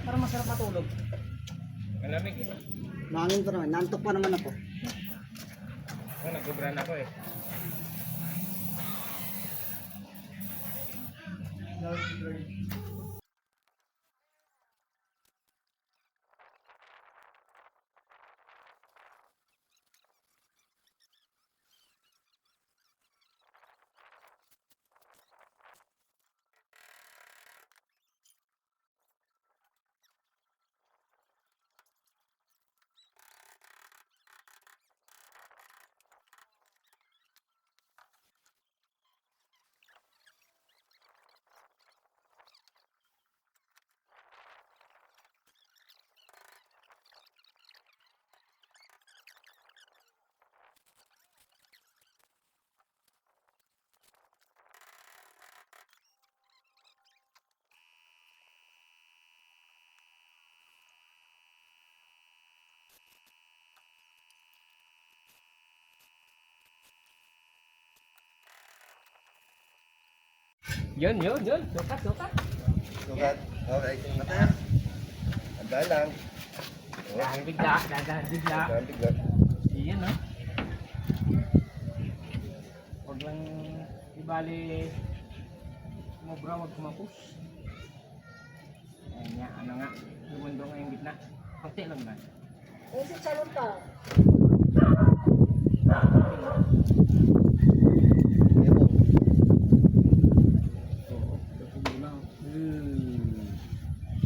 Para masarap matulog. Malamig eh. Nangin ko naman, nantok pa naman ako. Nagkubran ako eh. Yun. Sukat. Sukat. Okay. Mata. Andaan lang. Dahan bigla. Andaan bigla. Iyan no. Huwag lang ibali sumobra, huwag kumapos. Ayan nga, ano nga. Lumundo nga yung gitna. Kunti lang na. Si Salon pa.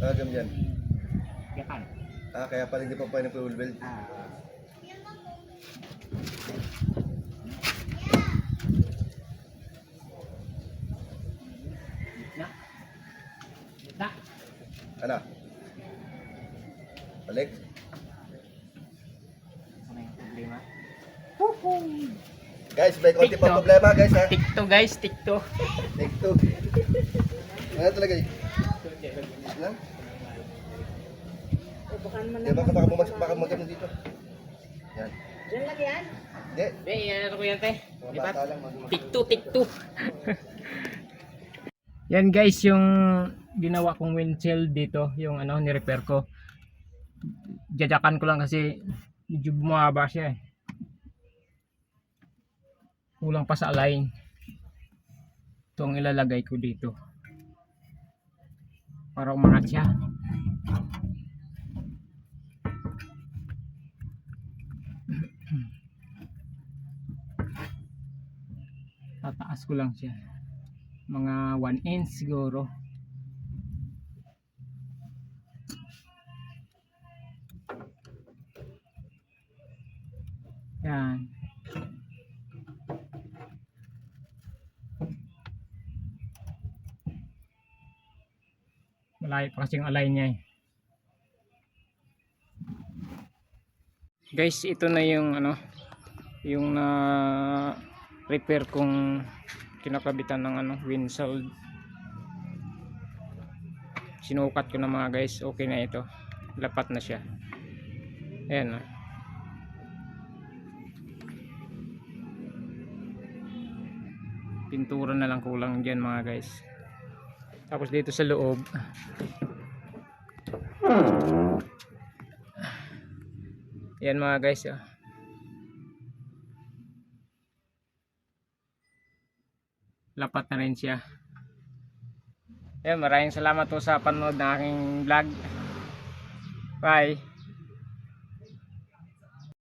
Agam yan. Yakan. Kaya pala hindi pa pa ng full belt. Gitna. Ano? Balik. Ano yung problema? Guys, may konti TikTok. pa problema guys ha. Tikto guys, tikto. Take two. Ano talaga eh? Lang? Baka naman Di ba baka magkano dito? Yan. Diyan lang yan. Hindi. Ano ko yan te? Mga bata lang. Tikto. Yan guys, yung ginawa kong windshield dito, yung ano, ni-repair ko. Jajakan ko lang kasi medyo bumaba siya eh. Kulang pa sa align. Ito ang ilalagay ko dito. Para umangat siya. Tataas ko lang siya. Mga 1 inch siguro. Yan. Malayo pa kasing align niya eh. Guys, ito na yung ano, yung repair kong kinakabitan ng ano, windshield. Sinukat ko na mga guys, okay na ito. Lapat na siya. Ayan. Pintura na lang kulang dyan mga guys. Tapos dito sa loob, yan mga guys, oh. Lapat na rin siya. Ayan, maraming salamat po sa panonood ng aking vlog. Bye.